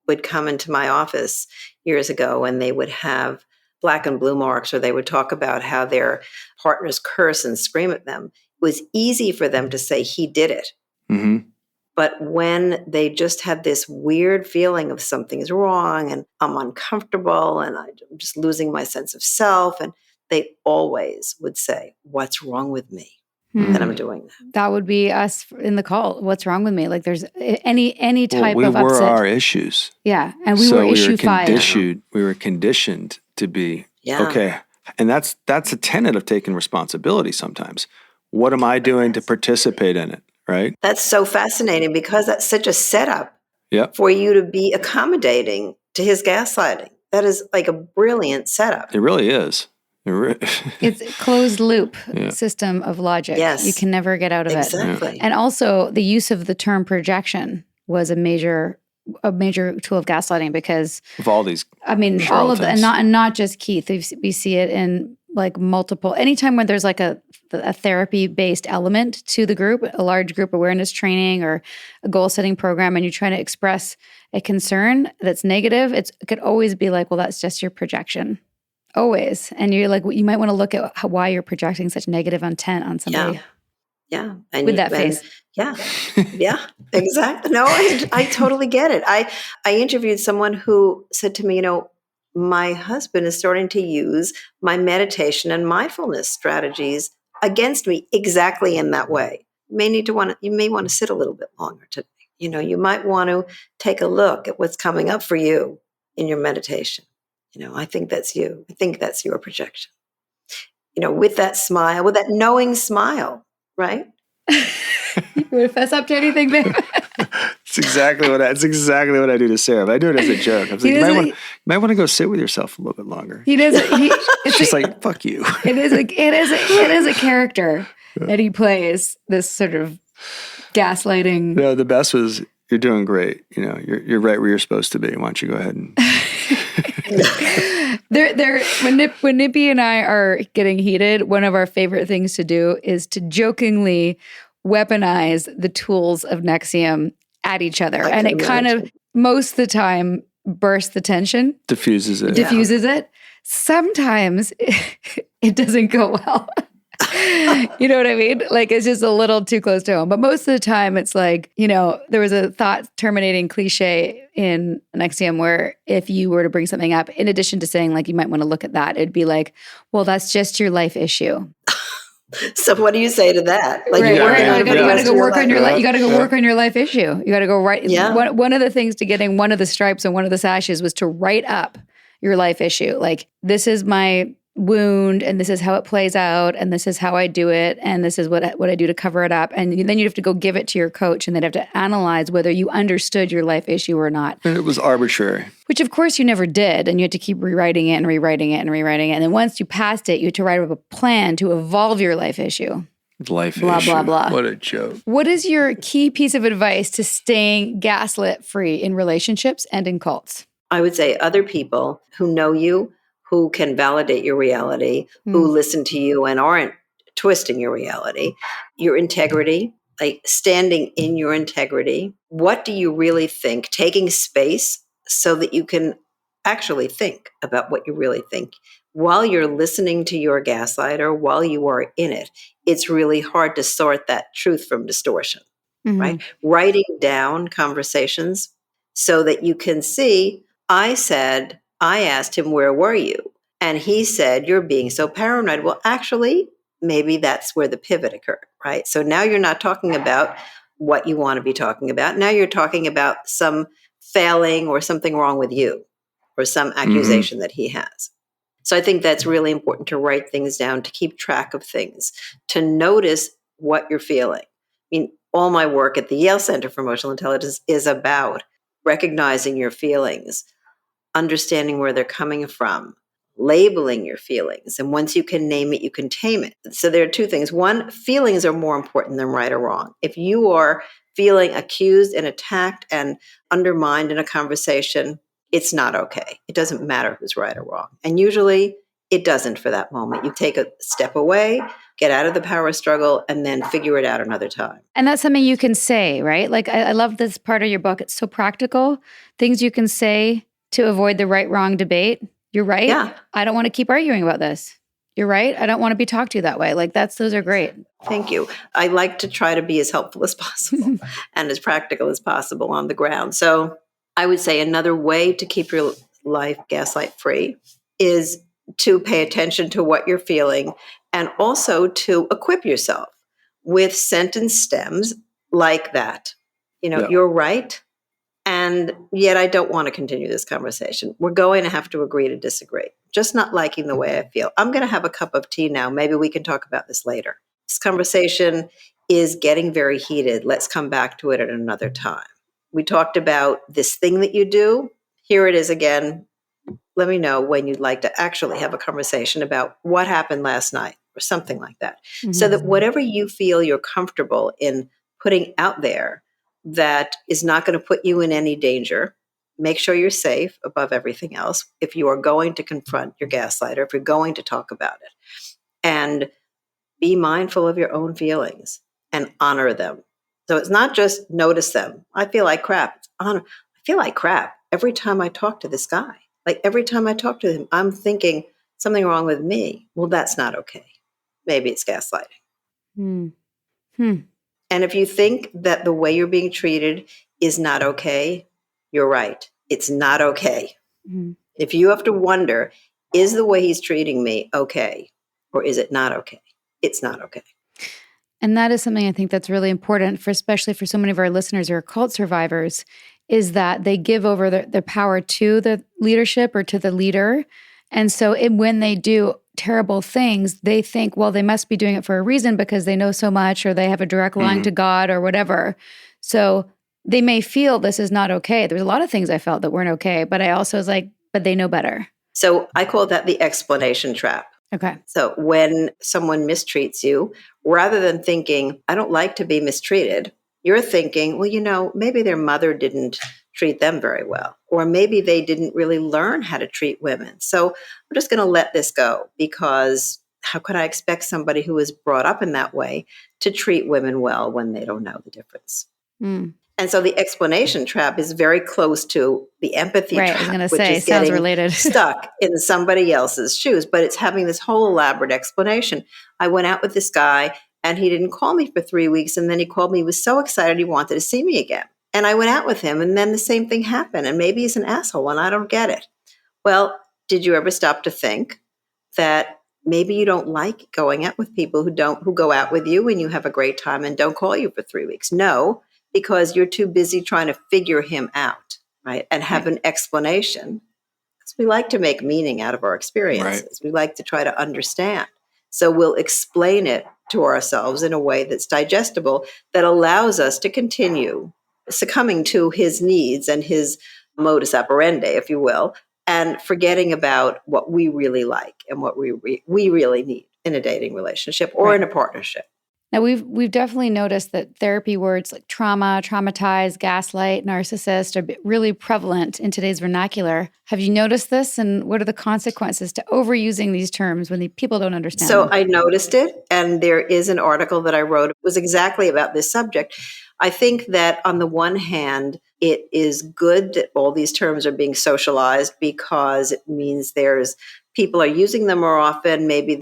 would come into my office years ago and they would have black and blue marks, or they would talk about how their partners curse and scream at them, it was easy for them to say he did it. Mm-hmm. But when they just had this weird feeling of something's wrong and I'm uncomfortable and I'm just losing my sense of self, and they always would say, what's wrong with me? That I'm doing that. That would be us in the cult. What's wrong with me? Like there's any type of upset. We were our issues. Yeah. And we were issue 5. We were conditioned to be, okay. And that's a tenet of taking responsibility sometimes. What am I doing to participate in it, right? That's so fascinating because that's such a setup for you to be accommodating to his gaslighting. That is like a brilliant setup. It really is. It's a closed loop system of logic. Yes. You can never get out of it. Exactly. And also the use of the term projection was a major tool of gaslighting because of all these, all of the, and not just Keith. We see it in like multiple, anytime when there's like a therapy-based element to the group, a large group awareness training or a goal-setting program, and you're trying to express a concern that's negative, it could always be like, well, that's just your projection. Always. And you're like, you might want to look at why you're projecting such negative intent on somebody. Yeah. With that face. Yeah. Yeah, exactly. No, I totally get it. I interviewed someone who said to me, my husband is starting to use my meditation and mindfulness strategies against me exactly in that way. You may want to sit a little bit longer today. You might want to take a look at what's coming up for you in your meditation. I think that's you. I think that's your projection. With that smile, with that knowing smile, right? You want to fess up to anything, babe? It's exactly what I do to Sarah. But I do it as a joke. I was like, you might want to go sit with yourself a little bit longer. He doesn't. It's just like, fuck you. It is a character that he plays. This sort of gaslighting. No, the best was, you're doing great. You're right where you're supposed to be. Why don't you go ahead and. When Nippy and I are getting heated, one of our favorite things to do is to jokingly weaponize the tools of NXIVM at each other. And it kind of, most of the time, bursts the tension. Diffuses it. Sometimes it doesn't go well. You know what I mean? Like, it's just a little too close to home. But most of the time, it's like, there was a thought-terminating cliche in NXIVM where if you were to bring something up, in addition to saying, like, you might want to look at that, it'd be like, well, that's just your life issue. So what do you say to that? Like, right. You got to go work on your life. You got to go work on your life issue. You got to go write. Yeah. One of the things to getting one of the stripes and one of the sashes was to write up your life issue. Like, this is my wound, and this is how it plays out, and this is how I do it, and this is what I do to cover it up. And then you'd have to go give it to your coach, and they'd have to analyze whether you understood your life issue or not. And it was arbitrary. Which, of course, you never did, and you had to keep rewriting it and rewriting it and rewriting it. And then once you passed it, you had to write up a plan to evolve your life issue. Blah, blah, blah. What a joke. What is your key piece of advice to staying gaslit free in relationships and in cults? I would say other people who know you, who can validate your reality, who listen to you and aren't twisting your reality, your integrity, like standing in your integrity. What do you really think? Taking space so that you can actually think about what you really think. While you're listening to your gaslighter, while you are in it, it's really hard to sort that truth from distortion, right? Writing down conversations so that you can see, I asked him, where were you? And he said, you're being so paranoid. Well, actually, maybe that's where the pivot occurred, right? So now you're not talking about what you want to be talking about. Now you're talking about some failing or something wrong with you or some accusation that he has. So I think that's really important to write things down, to keep track of things, to notice what you're feeling. I mean, all my work at the Yale Center for Emotional Intelligence is about recognizing your feelings, understanding where they're coming from, labeling your feelings. And once you can name it, you can tame it. So there are two things. One, feelings are more important than right or wrong. If you are feeling accused and attacked and undermined in a conversation, it's not okay. It doesn't matter who's right or wrong. And usually it doesn't for that moment. You take a step away, get out of the power struggle, and then figure it out another time. And that's something you can say, right? Like, I love this part of your book. It's so practical. Things you can say to avoid the right-wrong debate. You're right. Yeah. I don't want to keep arguing about this. You're right. I don't want to be talked to that way. Like, those are great. Thank you. I like to try to be as helpful as possible and as practical as possible on the ground. So I would say another way to keep your life gaslight free is to pay attention to what you're feeling and also to equip yourself with sentence stems like that. You're right. And yet I don't want to continue this conversation. We're going to have to agree to disagree. Just not liking the way I feel. I'm going to have a cup of tea now. Maybe we can talk about this later. This conversation is getting very heated. Let's come back to it at another time. We talked about this thing that you do. Here it is again. let me know when you'd like to actually have a conversation about what happened last night or something like that. Mm-hmm. So that whatever you feel you're comfortable in putting out there that is not going to put you in any danger, make sure you're safe above everything else if you are going to confront your gaslighter, if you're going to talk about it. And be mindful of your own feelings and honor them. So it's not just notice them. I feel like crap. It's honor. I feel like crap every time I talk to this guy. Like every time I talk to him, I'm thinking something wrong with me. Well, that's not okay. Maybe it's gaslighting. And if you think that the way you're being treated is not okay, you're right. It's not okay. If you have to wonder, is the way he's treating me okay? Or is it not okay? It's not okay. And that is something I think that's really important for, especially for so many of our listeners who are cult survivors, is that they give over their power to the leadership or to the leader. And so when they do terrible things, they think, well, they must be doing it for a reason because they know so much or they have a direct line to God or whatever. So they may feel this is not okay. There's a lot of things I felt that weren't okay, but I also was like, but they know better. So I call that the explanation trap. Okay. So when someone mistreats you, rather than thinking, I don't like to be mistreated, you're thinking, well, maybe their mother didn't treat them very well, or maybe they didn't really learn how to treat women. So I'm just going to let this go because how could I expect somebody who was brought up in that way to treat women well when they don't know the difference? And so the explanation trap is very close to the empathy trap, I was going to which say, is sounds getting related. stuck in somebody else's shoes. But it's having this whole elaborate explanation. I went out with this guy and he didn't call me for 3 weeks. And then he called me. He was so excited he wanted to see me again. And I went out with him and then the same thing happened. And maybe he's an asshole and I don't get it. Well, did you ever stop to think that maybe you don't like going out with people who go out with you and you have a great time and don't call you for 3 weeks? No. Because you're too busy trying to figure him out, right? And have an explanation. Because we like to make meaning out of our experiences. Right. We like to try to understand. So we'll explain it to ourselves in a way that's digestible, that allows us to continue succumbing to his needs and his modus operandi, if you will, and forgetting about what we really like and what we really need in a dating relationship or in a partnership. Now, we've definitely noticed that therapy words like trauma, traumatized, gaslight, narcissist are really prevalent in today's vernacular. Have you noticed this? And what are the consequences to overusing these terms when people don't understand them? So I noticed it. And there is an article that I wrote. It was exactly about this subject. I think that on the one hand, it is good that all these terms are being socialized because it means people are using them more often. Maybe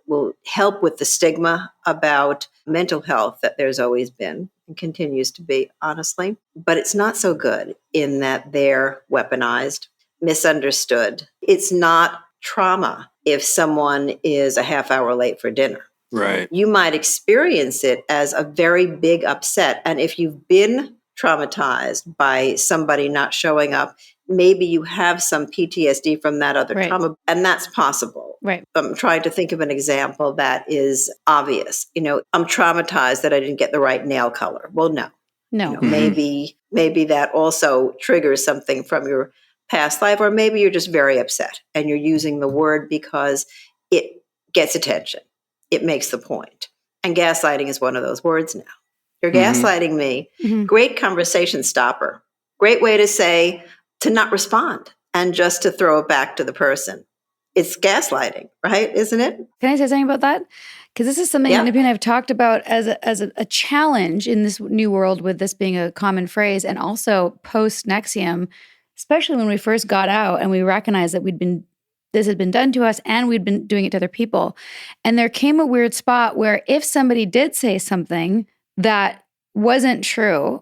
will help with the stigma about mental health that there's always been and continues to be, honestly. But it's not so good in that they're weaponized, misunderstood. It's not trauma if someone is a half hour late for dinner. Right. You might experience it as a very big upset. And if you've been traumatized by somebody not showing up, maybe you have some PTSD from that other trauma, and that's possible. Right. I'm trying to think of an example that is obvious. I'm traumatized that I didn't get the right nail color. Well, no. Maybe that also triggers something from your past life, or maybe you're just very upset and you're using the word because it gets attention. It makes the point. And gaslighting is one of those words now. You're gaslighting me. Great conversation stopper. Great way to not respond and just to throw it back to the person. It's gaslighting, right? Isn't it? Can I say something about that? Because this is something Nippy and I have talked about as a challenge in this new world, with this being a common phrase, and also post-Nexium, especially when we first got out and we recognized that this had been done to us and we'd been doing it to other people. And there came a weird spot where if somebody did say something that wasn't true,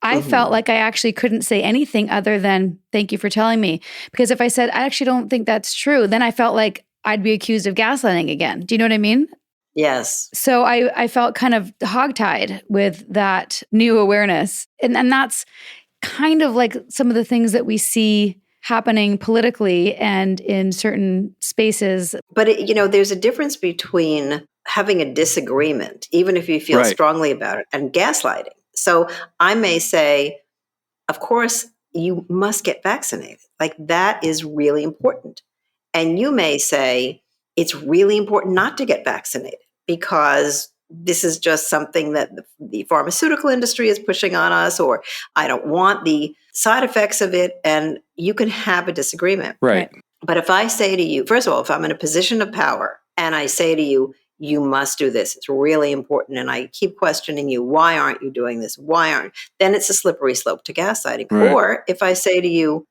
I felt like I actually couldn't say anything other than thank you for telling me. Because if I said, I actually don't think that's true, then I felt like I'd be accused of gaslighting again. Do you know what I mean? Yes. So I felt kind of hogtied with that new awareness. And that's kind of like some of the things that we see happening politically and in certain spaces. But, there's a difference between having a disagreement, even if you feel strongly about it, and gaslighting. So I may say, of course, you must get vaccinated. Like, that is really important. And you may say it's really important not to get vaccinated because this is just something that the pharmaceutical industry is pushing on us, or I don't want the side effects of it. And you can have a disagreement. Right. But if I say to you, first of all, if I'm in a position of power and I say to you, you must do this, it's really important, and I keep questioning you, why aren't you doing this? Then it's a slippery slope to gaslighting. Right. Or if I say to you,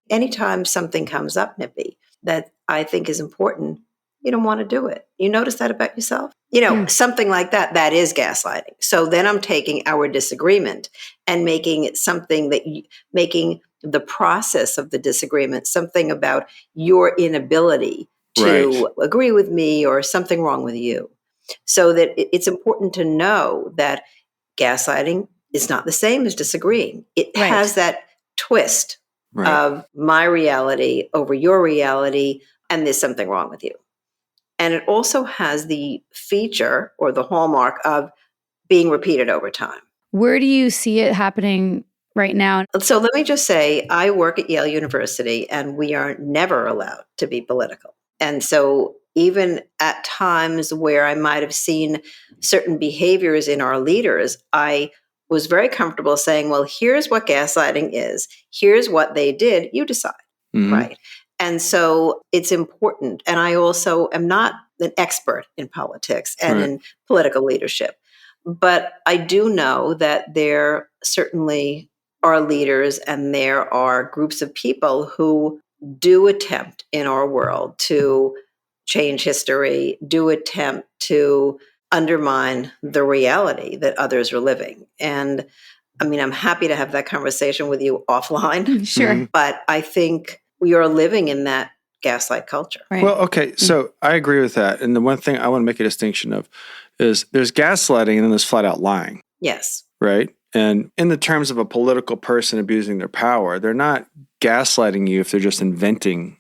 anytime something comes up, Nippy, that I think is important, you don't want to do it. You notice that about yourself? Something like that, that is gaslighting. So then I'm taking our disagreement and making it something making the process of the disagreement something about your inability to agree with me or something wrong with you. So that it's important to know that gaslighting is not the same as disagreeing. It has that twist of my reality over your reality, and there's something wrong with you. And it also has the feature or the hallmark of being repeated over time. Where do you see it happening right now? So let me just say, I work at Yale University, and we are never allowed to be political. And so even at times where I might have seen certain behaviors in our leaders, I was very comfortable saying, well, here's what gaslighting is. Here's what they did. You decide, right? And so it's important. And I also am not an expert in politics and in political leadership. But I do know that there certainly are leaders and there are groups of people who do attempt in our world to change history, do attempt to undermine the reality that others are living. And I mean, I'm happy to have that conversation with you offline. Sure. But I think we are living in that gaslight culture. Right. Well, okay. So I agree with that. And the one thing I want to make a distinction of is there's gaslighting and then there's flat out lying. Yes. Right. And in the terms of a political person abusing their power, they're not gaslighting you if they're just inventing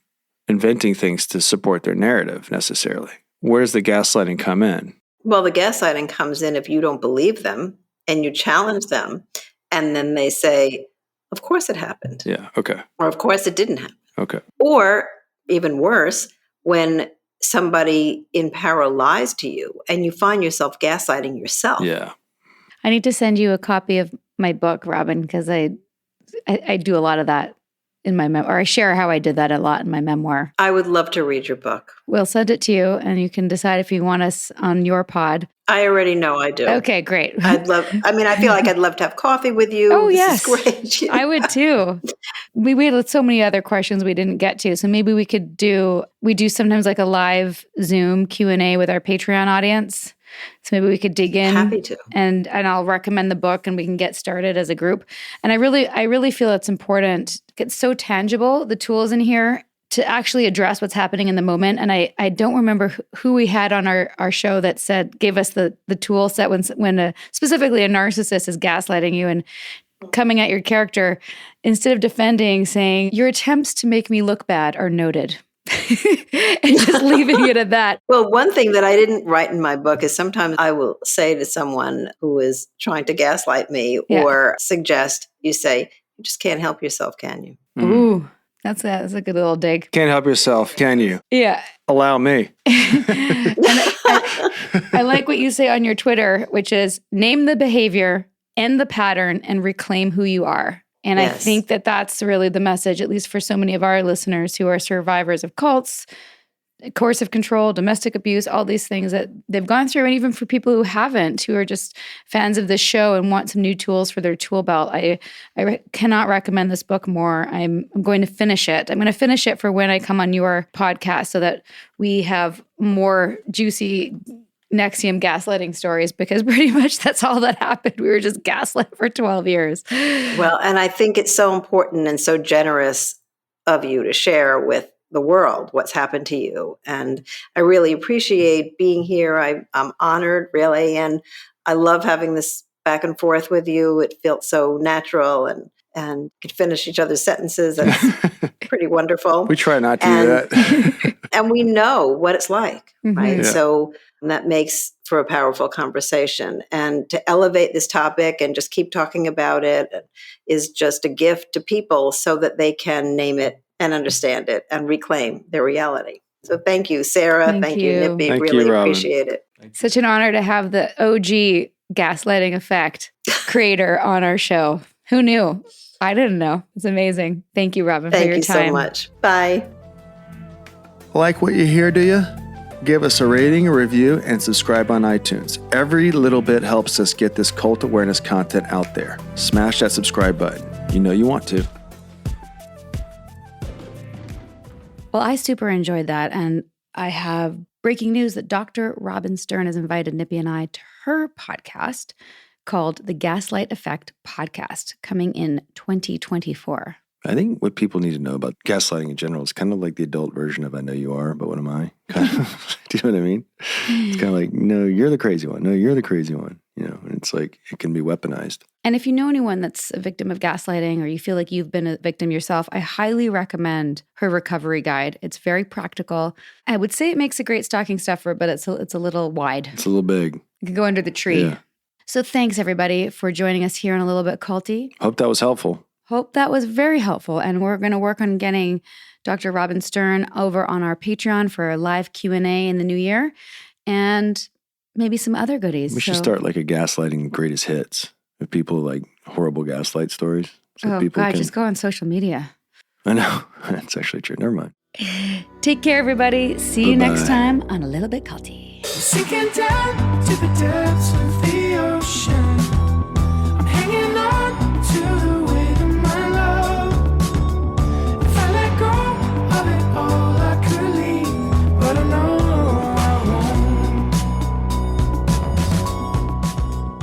things to support their narrative necessarily. Where does the gaslighting come in? Well, the gaslighting comes in if you don't believe them and you challenge them, and then they say, of course it happened. Yeah. Okay. Or of course it didn't happen. Okay. Or even worse, when somebody in power lies to you and you find yourself gaslighting yourself. Yeah. I need to send you a copy of my book, Robin, because I do a lot of that in my memoir. Or I share how I did that a lot in my memoir. I would love to read your book. We'll send it to you, and you can decide if you want us on your pod. I already know I do. Okay, great. I feel like I'd love to have coffee with you. Oh, this yes. is great. I would too. We had so many other questions we didn't get to. So maybe we do sometimes like a live Zoom Q&A with our Patreon audience. So maybe we could dig in. Happy to. And I'll recommend the book and we can get started as a group. And I really feel it's important. It's so tangible, the tools in here, to actually address what's happening in the moment. And I don't remember who we had on our show that gave us the tool set when specifically a narcissist is gaslighting you and coming at your character, instead of defending, saying, your attempts to make me look bad are noted. And just leaving it at that. Well, one thing that I didn't write in my book is sometimes I will say to someone who is trying to gaslight me or suggest, you say, you just can't help yourself, can you? Ooh, that's a good little dig. Can't help yourself, can you? Yeah. Allow me. I like what you say on your Twitter, which is name the behavior, end the pattern, and reclaim who you are. And I think that that's really the message, at least for so many of our listeners who are survivors of cults, coercive control, domestic abuse, all these things that they've gone through. And even for people who haven't, who are just fans of this show and want some new tools for their tool belt, I cannot recommend this book more. I'm going to finish it. I'm going to finish it for when I come on your podcast so that we have more juicy NXIVM gaslighting stories, because pretty much that's all that happened. We were just gaslit for 12 years. Well, and I think it's so important and so generous of you to share with the world what's happened to you. And I really appreciate being here. I'm honored, really. And I love having this back and forth with you. It felt so natural and could finish each other's sentences. That's pretty wonderful. We try not to do that. And we know what it's like, right? Yeah. So that makes for a powerful conversation. And to elevate this topic and just keep talking about it is just a gift to people so that they can name it and understand it and reclaim their reality. So thank you, Sarah. Thank you, Nippy. Thank really you, Robin. appreciate it. Such an honor to have the OG gaslighting effect creator on our show. Who knew? I didn't know. It's amazing. Thank you, Robin, for your time. Thank you so much. Bye. Like what you hear, do you? Give us a rating, a review, and subscribe on iTunes. Every little bit helps us get this cult awareness content out there. Smash that subscribe button. You know you want to. Well, I super enjoyed that. And I have breaking news that Dr. Robin Stern has invited Nippy and I to her podcast called The Gaslight Effect Podcast, coming in 2024. I think what people need to know about gaslighting in general is kind of like the adult version of I Know You Are, but what am I? Kind of, do you know what I mean? It's kind of like, no, you're the crazy one. No, you're the crazy one. You know, and it's like, it can be weaponized. And if you know anyone that's a victim of gaslighting or you feel like you've been a victim yourself, I highly recommend her recovery guide. It's very practical. I would say it makes a great stocking stuffer, but it's a little wide. It's a little big. It can go under the tree. Yeah. So thanks, everybody, for joining us here on A Little Bit Culty. Hope that was helpful. Hope that was very helpful. And we're going to work on getting Dr. Robin Stern over on our Patreon for a live Q&A in the new year and maybe some other goodies. We should start like a gaslighting greatest hits of people like horrible gaslight stories. So people can... just go on social media. I know. That's actually true. Never mind. Take care, everybody. See you next time on A Little Bit Culty. Sinking down to the depths of the ocean. I'm hanging on to the weight of my love. If I let go of it all, I could leave, but I know I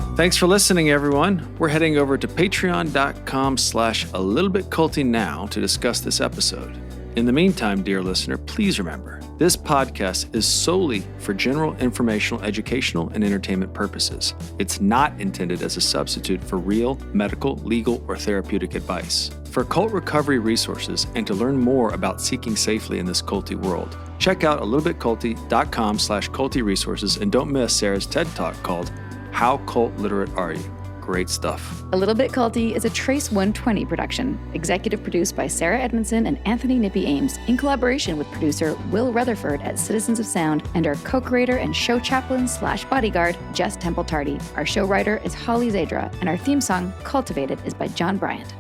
won't. Thanks for listening, everyone. We're heading over to patreon.com/alittlebitculty now to discuss this episode. In the meantime, dear listener, please remember, this podcast is solely for general informational, educational, and entertainment purposes. It's not intended as a substitute for real medical, legal, or therapeutic advice. For cult recovery resources and to learn more about seeking safely in this culty world, check out alittlebitculty.com/culty resources and don't miss Sarah's TED Talk called How Cult Literate Are You? Great stuff. A Little Bit Culty is a Trace 120 production, executive produced by Sarah Edmondson and Anthony Nippy Ames, in collaboration with producer Will Rutherford at Citizens of Sound and our co-creator and show chaplain/bodyguard, Jess Tardy. Our show writer is Holly Zadra, and our theme song, Cultivated, is by John Bryant.